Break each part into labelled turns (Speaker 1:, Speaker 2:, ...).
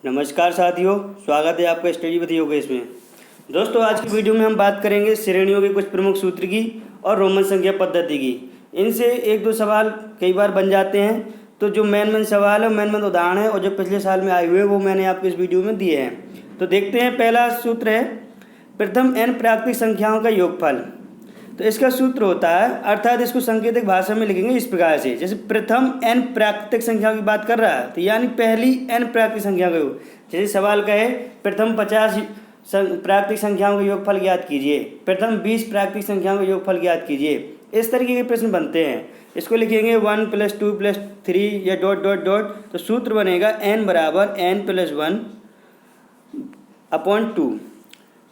Speaker 1: नमस्कार साथियों, स्वागत है आपका स्टडी विद योगेश में। दोस्तों, आज की वीडियो में हम बात करेंगे श्रेणियों के कुछ प्रमुख सूत्र की और रोमन संख्या पद्धति की। इनसे एक दो सवाल कई बार बन जाते हैं, तो जो मेन सवाल है, मेन उदाहरण है और जो पिछले साल में आए हुए हैं वो मैंने आपको इस वीडियो में दिए हैं। तो देखते हैं, पहला सूत्र है प्रथम n प्राकृतिक संख्याओं का योगफल। तो इसका सूत्र होता है, अर्थात इसको सांकेतिक भाषा में लिखेंगे इस प्रकार से, जैसे प्रथम n प्राकृतिक संख्याओं की बात कर रहा है तो यानी पहली n प्राकृतिक संख्या का योग। जैसे सवाल का है प्रथम 50 प्राकृतिक संख्याओं का योगफल ज्ञात कीजिए, प्रथम 20 प्राकृतिक संख्याओं का योगफल ज्ञात कीजिए। इस तरीके के प्रश्न बनते हैं। इसको लिखेंगे 1 + 2 + 3 या ... तो सूत्र बनेगा n = n + 1/2।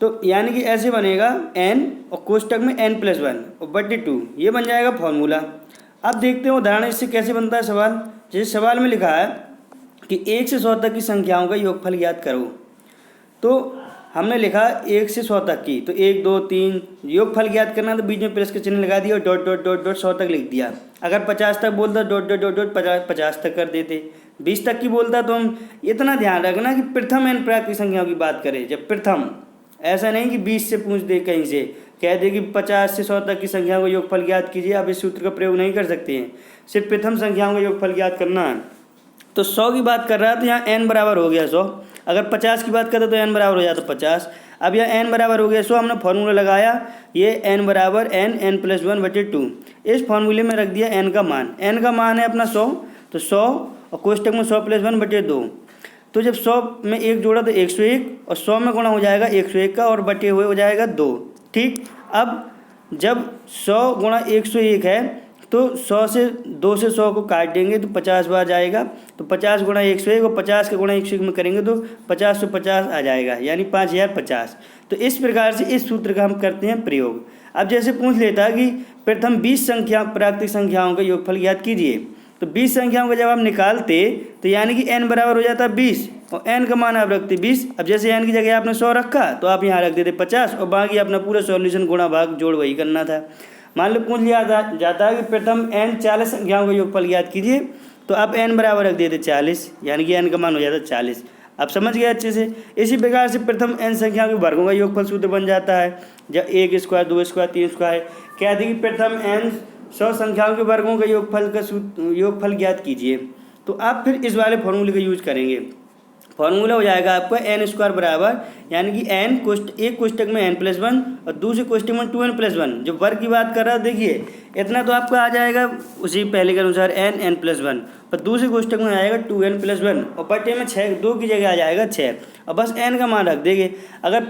Speaker 1: तो यानी कि ऐसे बनेगा n और कोष्टक में n + 1 और बटे 2, ये बन जाएगा फॉर्मूला। अब देखते हैं उदाहरण इससे कैसे बनता है सवाल। जैसे सवाल में लिखा है कि 1 से 100 तक की संख्याओं का योगफल ज्ञात करो। तो हमने लिखा 1 से 100 तक की, तो 1 2 3 योगफल ज्ञात करना, तो बीच में प्लस का चिन्ह लगा दिया और ... 100 तक लिख दिया। अगर 50 तक बोलता ... 50 तक कर देते। 20 तक की बोलता तो हम इतना ध्यान रखना कि प्रथम n प्राकृतिक संख्याओं की बात करें। जब प्रथम, ऐसा नहीं कि 20 से पूछ दे, कहीं से कह दे कि 50 से 100 तक की संख्याओं का योगफल ज्ञात कीजिए, आप इस सूत्र का प्रयोग नहीं कर सकते हैं। सिर्फ प्रथम संख्याओं का योगफल ज्ञात करना है। तो 100 की बात कर रहा है तो यहाँ n बराबर हो गया 100। अगर 50 की बात करते तो n बराबर हो जाता 50। अब यहाँ n बराबर हो गया 100, हमने फॉर्मूला लगाया, ये n = n + 1/2। इस फॉर्मूले में रख दिया n का मान। n का मान है अपना 100, तो 100 और कोष्टक में 100 + 1/2। तो जब 100 में 1 जोड़ा तो 101 और 100 में गुणा हो जाएगा 101 का और बटे हुए हो जाएगा 2। ठीक, अब जब 100 × 101 है तो 100 से 2 से 100 को काट देंगे तो 50 बार जाएगा। तो 50 × 101 और 50 का गुणा 101 में करेंगे तो 50 से 50 आ जाएगा, यानी 5050। तो इस प्रकार से इस सूत्र का हम करते हैं प्रयोग। अब जैसे पूछ लेता है कि प्रथम 20 प्राकृतिक संख्याओं का योगफल ज्ञात कीजिए, तो 20 संख्याओं का जब आप निकालते तो यानी कि n बराबर हो जाता 20 और n का मान आप रखते 20। अब जैसे n की जगह आपने 100 रखा तो आप यहाँ रख देते 50 और बाकी अपना पूरा सॉल्यूशन गुणा भाग जोड़ वही करना था। मान लो पूछ लिया जाता है कि प्रथम n 40 संख्याओं का योगफल ज्ञात कीजिए, तो आप n बराबर रख देते 40, यानी कि n का मान हो जाता 40। आप समझ गए अच्छे से। इसी प्रकार से प्रथम n संख्याओं के वर्गों का योगफल सूत्र बन जाता है। जब 1 स्क्वायर 2 स्क्वायर 3 स्क्वायर कह दी कि प्रथम n 100 संख्याओं के वर्गों का योगफल ज्ञात कीजिए, तो आप फिर इस वाले फॉर्मूले का यूज करेंगे। फॉर्मूला हो जाएगा आपका n² बराबर, यानी कि n एक कोष्टक में n + 1 और दूसरे कोष्टक में 2n + 1। जब वर्ग की बात कर रहा है, देखिए इतना तो आपका आ जाएगा उसी पहले के अनुसार n + 1, और दूसरे कोष्टक में आएगा 2n + 1 और बटे में 6, 2 की जगह आ जाएगा 6 और बस n का मान रख देंगे। अगर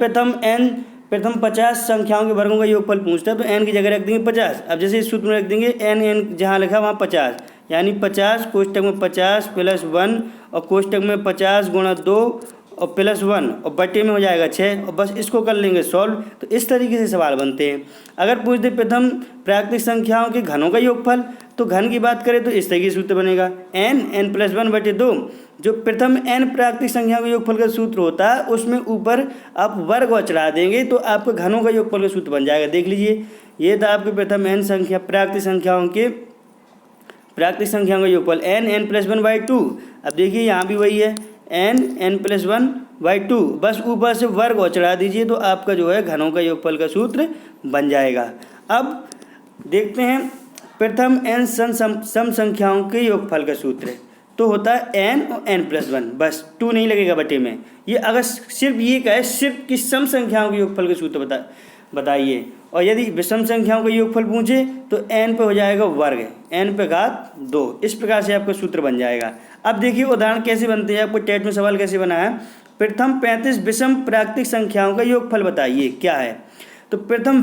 Speaker 1: प्रथम 50 संख्याओं के वर्गों का योगफल पूछता है तो n की जगह रख देंगे 50। अब जैसे इस सूत्र में रख देंगे n जहाँ लिखा वहाँ 50, यानी 50 कोष्टक में 50 + 1 और कोष्टक में 50 × 2 और +1 और बटे में हो जाएगा 6 और बस इसको कर लेंगे सॉल्व। तो इस तरीके से सवाल बनते हैं। अगर पूछ दे प्रथम प्राकृतिक संख्याओं के घनों का योगफल, तो घन की बात करें तो इस तरीके से सूत्र बनेगा n + 1/2। जो प्रथम n प्राकृतिक संख्याओं के योगफल का सूत्र होता है उसमें ऊपर आप वर्ग और चढ़ा देंगे तो आपके घनों का योगफल का सूत्र बन जाएगा। देख लीजिए, ये था आपके प्रथम n प्राकृतिक संख्याओं का योगफल n + 1/2। अब देखिए यहाँ भी वही है n + 1/2, बस ऊपर से वर्ग और चढ़ा दीजिए तो आपका जो है घनों का योगफल का सूत्र बन जाएगा। अब देखते हैं प्रथम n सम संख्याओं के योगफल का सूत्र, तो होता है n और n + 1, बस 2 नहीं लगेगा बटे में। ये अगर सिर्फ ये कहे सिर्फ कि सम संख्याओं के योगफल का सूत्र बताइए, और यदि विषम संख्याओं का योगफल पूछे तो n पे हो जाएगा वर्ग, n/2। इस प्रकार से आपका सूत्र बन जाएगा। अब देखिए उदाहरण कैसे बनते हैं, आपको टेट में सवाल कैसे बना है। प्रथम 35 विषम प्राकृतिक संख्याओं का योगफल बताइए क्या है। तो प्रथम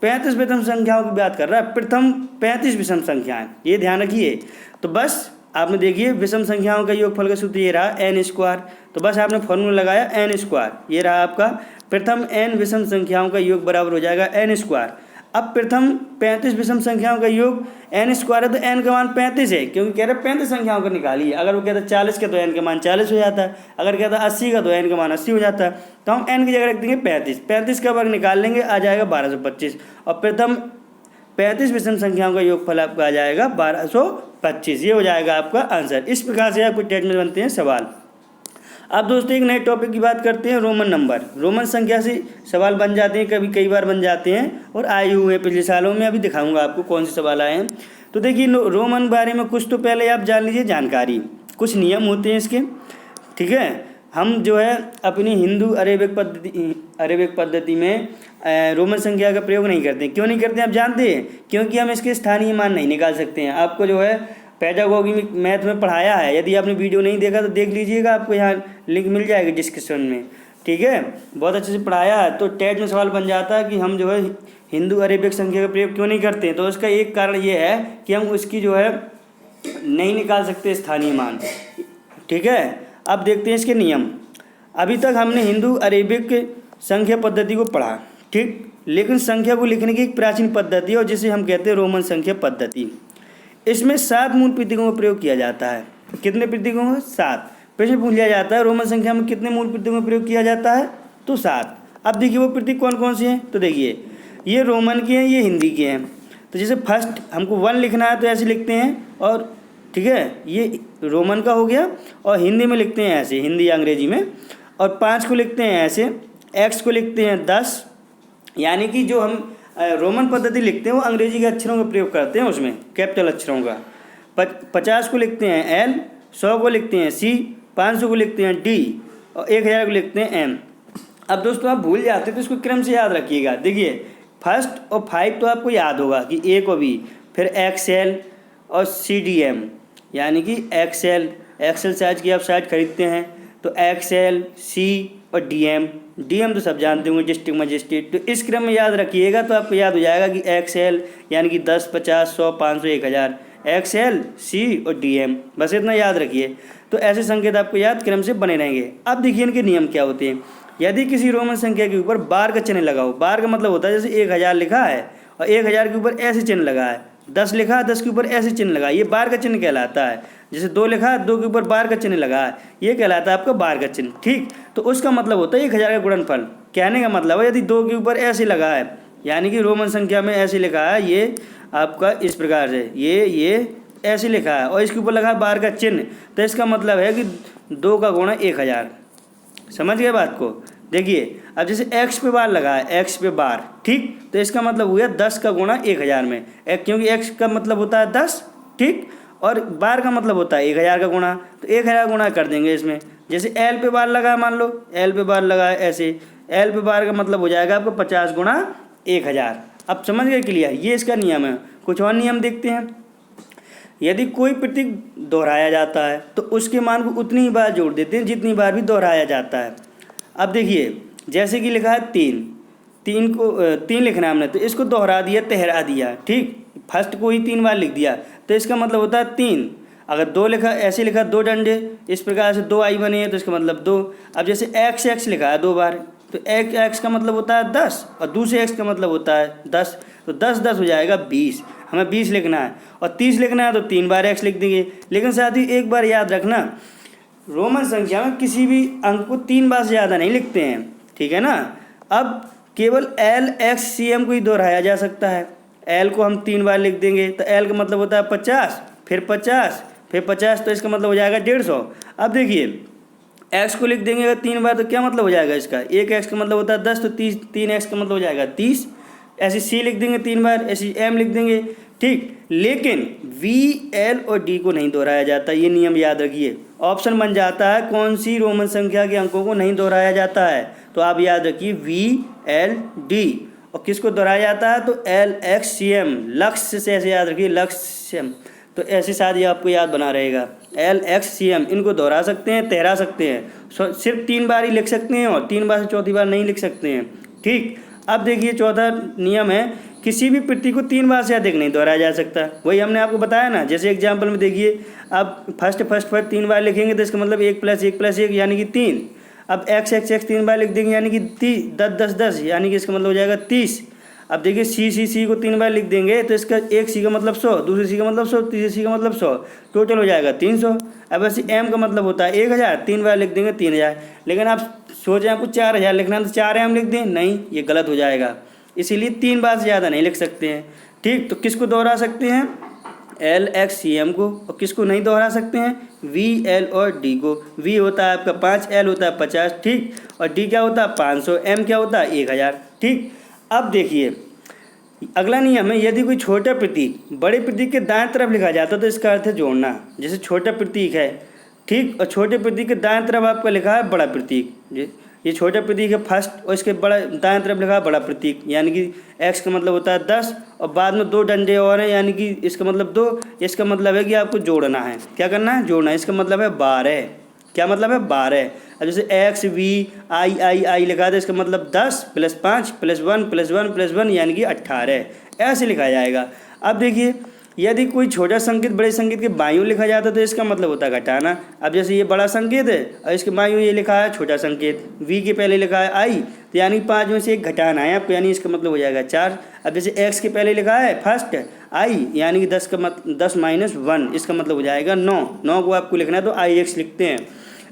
Speaker 1: 35 विषम संख्याओं की बात कर रहा है, प्रथम 35 विषम संख्याएं, ये ध्यान रखिए। तो बस आपने देखिए विषम संख्याओं का योगफल का सूत्र ये रहा n², तो बस आपने फॉर्मूला लगाया n², ये रहा आपका प्रथम n विषम संख्याओं का योग बराबर हो जाएगा n²। अब प्रथम 35 विषम संख्याओं का योग n² है तो n का मान 35 है, क्योंकि कह रहे 35 संख्याओं का निकालिए। अगर वो कहता 40 का तो n का मान 40 हो जाता है, अगर कहता 80 का तो n का मान 80 हो जाता है। तो हम n की जगह रख देंगे 35, 35 का वर्ग निकाल लेंगे, आ जाएगा 1225 और प्रथम 35 विषम संख्याओं का योगफल आपका आ जाएगा 1225। ये हो जाएगा आपका आंसर। इस प्रकार से आपको टेट में बनते हैं सवाल। अब दोस्तों एक नए टॉपिक की बात करते हैं, रोमन नंबर। रोमन संख्या से सवाल बन जाते हैं, कई बार बन जाते हैं और आए हुए हैं पिछले सालों में। अभी दिखाऊंगा आपको कौन से सवाल आए हैं। तो देखिए रोमन बारे में कुछ तो पहले आप जान लीजिए जानकारी। कुछ नियम होते हैं इसके, ठीक है। हम जो है अपनी हिंदू अरेबिक पद्धति में रोमन संख्या का प्रयोग नहीं करते। क्यों नहीं करते आप जानते हैं? क्योंकि हम इसके स्थानीय मान नहीं निकाल सकते हैं। आपको जो है पेडागोगी मैथ में पढ़ाया है, यदि आपने वीडियो नहीं देखा तो देख लीजिएगा, आपको यहाँ लिंक मिल जाएगा डिस्क्रिप्शन में, ठीक है। बहुत अच्छे से पढ़ाया है। तो टेट में सवाल बन जाता है कि हम जो है हिंदू अरेबिक संख्या का प्रयोग क्यों नहीं करते हैं। तो उसका एक कारण ये है कि हम उसकी जो है नहीं निकाल सकते स्थानीय मान, ठीक है। अब देखते हैं इसके नियम। अभी तक हमने हिंदू अरेबिक संख्या पद्धति को पढ़ा, ठीक। लेकिन संख्या को लिखने की एक प्राचीन पद्धति है और जिसे हम कहते हैं रोमन संख्या पद्धति। इसमें 7 मूल प्रतीकों का प्रयोग किया जाता है। कितने प्रतीकों का? 7। प्रश्न पूछ लिया जाता है रोमन संख्या में कितने मूल प्रतीकों का प्रयोग किया जाता है, तो 7। अब देखिए वो प्रतीक कौन कौन से हैं। तो देखिए ये रोमन के हैं, ये हिंदी के हैं। तो जैसे फर्स्ट हमको 1 लिखना है तो ऐसे लिखते हैं, और ठीक है ये रोमन का हो गया। और हिंदी में लिखते हैं ऐसे, हिंदी या अंग्रेजी में। और 5 को लिखते हैं ऐसे, एक्स को लिखते हैं 10। यानी कि जो हम रोमन पद्धति लिखते हैं वो अंग्रेजी के अक्षरों का प्रयोग करते हैं, उसमें कैपिटल अक्षरों का। 50 को लिखते हैं एल, 100 को लिखते हैं सी, 500 को लिखते हैं डी और 1000 को लिखते हैं एम। अब दोस्तों आप भूल जाते हैं तो इसको क्रम से याद रखिएगा। देखिए फर्स्ट और 5 तो आपको याद होगा कि ए को बी, फिर एक्सएल और सी डी एम। यानी कि एक्सएल साइज की आप साइज खरीदते हैं तो एक्सएल, सी और डीएम तो सब जानते होंगे, डिस्ट्रिक्ट मजिस्ट्रेट। तो इस क्रम में याद रखिएगा तो आपको याद हो जाएगा कि एक्सएल यानी कि 10, 50, 100, 500, 1000, एक्सएल, सी और डीएम, बस इतना याद रखिए। तो ऐसे संकेत आपको याद क्रम से बने रहेंगे। अब देखिए इनके नियम क्या होते हैं। यदि किसी रोमन संख्या के ऊपर बार का चिन्ह लगा हो, बार का मतलब होता है जैसे 1000 लिखा है और 1000 के ऊपर ऐसे चिन्ह लगा है, 10 लिखा है 10 के ऊपर ऐसे चिन्ह लगा है, ये बार का चिन्ह कहलाता है। जैसे 2 लिखा है 2 के ऊपर बार का चिन्ह लगा है, ये कहलाता है आपका बार का चिन्ह, ठीक। तो उसका मतलब होता है 1000 का गुणनफल। कहने का मतलब है यदि 2 के ऊपर ऐसे लगा है, यानी कि रोमन संख्या में ऐसे लिखा है, ये आपका इस प्रकार से ये ऐसे लिखा है और इसके ऊपर लगा है बार का चिन्ह, तो इसका मतलब है कि 2 का गुणा 1000। समझ गए बात को? देखिए अब जैसे x पे बार लगा है, x पे बार, ठीक। तो इसका मतलब हुआ 10 का गुणा 1000 में, क्योंकि x का मतलब होता है 10, ठीक, और बार का मतलब होता है 1000 का गुणा, तो 1000 गुणा कर देंगे इसमें। जैसे l पे बार लगा है, मान लो l पे बार लगा है ऐसे, l पे बार का मतलब हो जाएगा आपको 50 गुणा 1000। अब समझ गए क्लियर? ये इसका नियम है। कुछ और नियम देखते हैं। यदि कोई प्रतीक दोहराया जाता है तो उसके मान को उतनी ही बार जोड़ देते हैं जितनी बार भी दोहराया जाता है। अब देखिए जैसे कि लिखा है 3 को 3 लिखना है हमने, तो इसको दोहरा दिया, तहरा दिया, ठीक। फर्स्ट को ही 3 बार लिख दिया तो इसका मतलब होता है 3। अगर 2 लिखा, ऐसे लिखा 2 डंडे, इस प्रकार से 2 आई बने हैं तो इसका मतलब 2। अब जैसे x लिखा है 2 बार, तो x का मतलब होता है 10 और दूसरे x का मतलब होता है 10, तो 10 हो जाएगा 20। हमें 20 लिखना है और 30 लिखना है तो 3 बार x लिख देंगे। लेकिन साथ ही एक बार याद रखना, रोमन संख्या में किसी भी अंक को 3 बार से ज़्यादा नहीं लिखते हैं, ठीक है ना। अब केवल एल एक्स सी एम को ही दोहराया जा सकता है। एल को हम 3 बार लिख देंगे तो एल का मतलब होता है 50, फिर 50, फिर 50, तो इसका मतलब हो जाएगा 150। अब देखिए एक्स को लिख देंगे अगर 3 बार तो क्या मतलब हो जाएगा इसका, एक एक्स का मतलब होता है 10, तो 30, 3 एक्स का मतलब हो जाएगा 30। ऐसे सी लिख देंगे 3 बार, ऐसी एम लिख देंगे, ठीक। लेकिन वी, एल और डी को नहीं दोहराया जाता, ये नियम याद रखिए। ऑप्शन बन जाता है कौन सी रोमन संख्या के अंकों को नहीं दोहराया जाता है, तो आप याद रखिए वी, एल, डी। और किसको दोहराया जाता है तो एल एक्स सी एम, लक्ष्य से ऐसे याद रखिए, लक्ष्य। तो ऐसे साथ ये आपको याद बना रहेगा, एल एक्स सी एम। इनको दोहरा सकते हैं, तहरा सकते हैं, सिर्फ 3 बार ही लिख सकते हैं और 3 बार से चौथी बार नहीं लिख सकते हैं, ठीक। अब देखिए चौथा नियम है, किसी भी प्रतीक को 3 बार से अधिक नहीं दोहराया जा सकता। वही हमने आपको बताया ना, जैसे एग्जाम्पल में देखिए, अब फर्स्ट 3 बार लिखेंगे तो इसका मतलब 1 + 1 + 1 यानी कि 3। अब x 3 बार लिख देंगे यानी कि 10 यानी कि इसका मतलब हो जाएगा 30। अब देखिए सी को 3 बार लिख देंगे तो इसका एक सी का मतलब 100, दूसरे सी का मतलब 100, तीसरे सी का मतलब 100, टोटल हो जाएगा 300। अब ऐसे एम का मतलब होता है 1000, 3 बार लिख देंगे 3000। लेकिन आप सोचें आपको 4000 लिखना है तो 4 एम लिख दें, नहीं, ये गलत हो जाएगा। इसीलिए 3 बार से ज़्यादा नहीं लिख सकते हैं, ठीक। तो किसको दोहरा सकते हैं, एल एक्स सी एम को, और किसको नहीं दोहरा सकते हैं, वी, एल और डी को। वी होता है आपका 5, एल होता है 50, ठीक, और डी क्या होता है 500, एम क्या होता है 1000, ठीक। अब देखिए अगला नियम है, यदि कोई छोटा प्रतीक बड़े प्रतीक के दाएं तरफ लिखा जाता है तो इसका अर्थ है जोड़ना। जैसे छोटा प्रतीक है, ठीक, और छोटे प्रतीक के दाएं तरफ आपका लिखा है बड़ा प्रतीक, ये छोटा प्रतीक है फर्स्ट, और इसके बड़ा दाएं तरफ लिखा है बड़ा प्रतीक, यानी कि x का मतलब होता है 10 और बाद में 2 डंडे और हैं, यानी कि इसका मतलब 2। इसका मतलब है कि आपको जोड़ना है। क्या करना है? जोड़ना है। इसका मतलब है 12। क्या मतलब है? 12। अब जैसे x, v, i लिखा था, इसका मतलब 10 + 5 + 1 + 1 + 1 यानी कि 18, ऐसे लिखा जाएगा। अब देखिए यदि कोई छोटा संकेत बड़े संकेत के बाईं लिखा जाता है तो इसका मतलब होता है घटाना। अब जैसे ये बड़ा संकेत है और इसके बाईं ये लिखा है छोटा संकेत, v के पहले लिखा है i, तो यानी 5 में से 1 घटाना है आपको, यानी इसका मतलब हो जाएगा 4। अब जैसे x के पहले लिखा है फर्स्ट i, यानी कि 10 - 1, इसका मतलब हो जाएगा 9। 9 को आपको लिखना है तो ix लिखते हैं।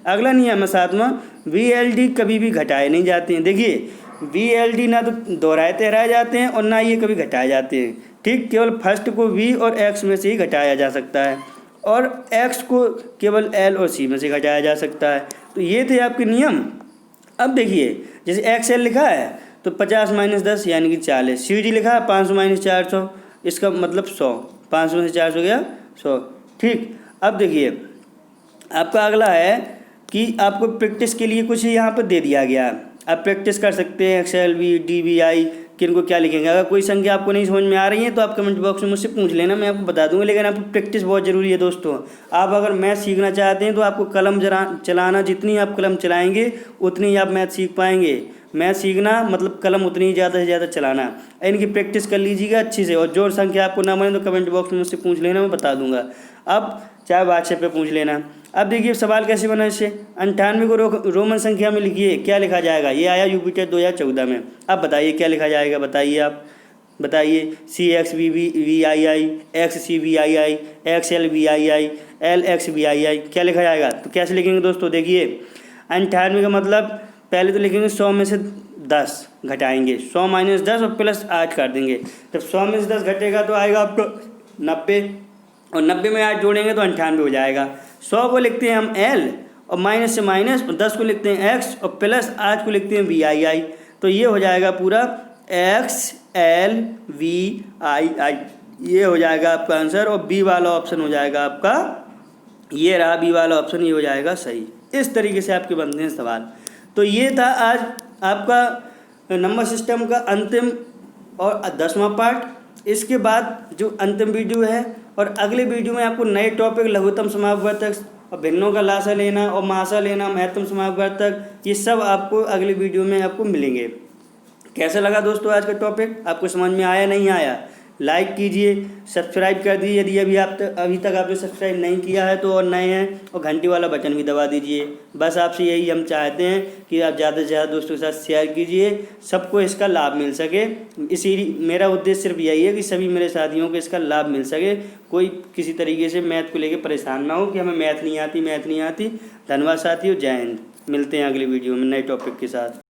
Speaker 1: अगला नियम है 7वां, VLD कभी भी घटाए नहीं जाते हैं। देखिए VLD ना तो दोहराए तहराए जाते हैं और ना ये कभी घटाए जाते हैं, ठीक। केवल फर्स्ट को V और X में से ही घटाया जा सकता है और X को केवल L और C में से घटाया जा सकता है। तो ये थे आपके नियम। अब देखिए जैसे XL लिखा है तो 50 - 10 यानी कि 40, CD लिखा है 500 - 400, इसका मतलब 100, 500 में से 400 गया 100, ठीक। अब देखिए आपका अगला है कि आपको प्रैक्टिस के लिए कुछ यहाँ पर दे दिया गया है, आप प्रैक्टिस कर सकते हैं XL, V, D, V, I किन को क्या लिखेंगे। अगर कोई संख्या आपको नहीं समझ में आ रही है तो आप कमेंट बॉक्स में मुझसे पूछ लेना, मैं आपको बता दूंगा। लेकिन आपको प्रैक्टिस बहुत ज़रूरी है दोस्तों। आप अगर मैथ सीखना चाहते हैं तो आपको कलम चलाना, जितनी आप कलम चलाएंगे उतनी ही आप मैथ सीख पाएंगे। मैथ सीखना मतलब कलम उतनी ही ज़्यादा से ज़्यादा चलाना। इनकी प्रैक्टिस कर लीजिएगा अच्छी से, और जो संख्या आपको ना बने तो कमेंट बॉक्स में मुझसे पूछ लेना, मैं बता दूंगा। अब चाहे व्हाट्सएप पे पूछ लेना। अब देखिए सवाल कैसे बना इससे, 98 को रोमन संख्या में लिखिए, क्या लिखा जाएगा। ये आया यूपिटर 2014 में। अब बताइए क्या लिखा जाएगा, बताइए आप बताइए। CXVVII, XCVII, XLVII, LXVII क्या लिखा जाएगा। तो कैसे लिखेंगे दोस्तों, देखिए 98 का मतलब पहले तो लिखेंगे 100 में से 10 घटाएंगे, 100 - 10 और +8 कर देंगे। जब 100 में से 10 घटेगा तो आएगा आपको 90, और 90 में 8 जोड़ेंगे तो 98 हो जाएगा। 100 को लिखते हैं हम L और माइनस से माइनस, और 10 को लिखते हैं X और +8 को लिखते हैं VII। तो ये हो जाएगा पूरा XLVII, ये हो जाएगा आपका आंसर। और बी वाला ऑप्शन हो जाएगा आपका, ये रहा बी वाला ऑप्शन, ये हो जाएगा सही। इस तरीके से आपके बनते हैं सवाल। तो ये था आज आपका नंबर सिस्टम का अंतिम और 10वां पार्ट। इसके बाद जो अंतिम वीडियो है और अगले वीडियो में आपको नए टॉपिक लघुत्तम समापवर्तक और भिन्नों का लासा लेना और मासा लेना, महत्तम समापवर्तक, ये सब आपको अगले वीडियो में आपको मिलेंगे। कैसा लगा दोस्तों आज का टॉपिक, आपको समझ में आया नहीं आया? लाइक कीजिए, सब्सक्राइब कर दीजिए यदि अभी तक आपने सब्सक्राइब नहीं किया है तो, और नए हैं, और घंटी वाला बटन भी दबा दीजिए। बस आपसे यही हम चाहते हैं कि आप ज़्यादा से ज़्यादा दोस्तों के साथ शेयर कीजिए, सबको इसका लाभ मिल सके। इसी मेरा उद्देश्य सिर्फ यही है कि सभी मेरे साथियों को इसका लाभ मिल सके, कोई किसी तरीके से मैथ को लेकर परेशान ना हो कि हमें मैथ नहीं आती। धन्यवाद साथियों, जय हिंद। मिलते हैं अगली वीडियो में नए टॉपिक के साथ।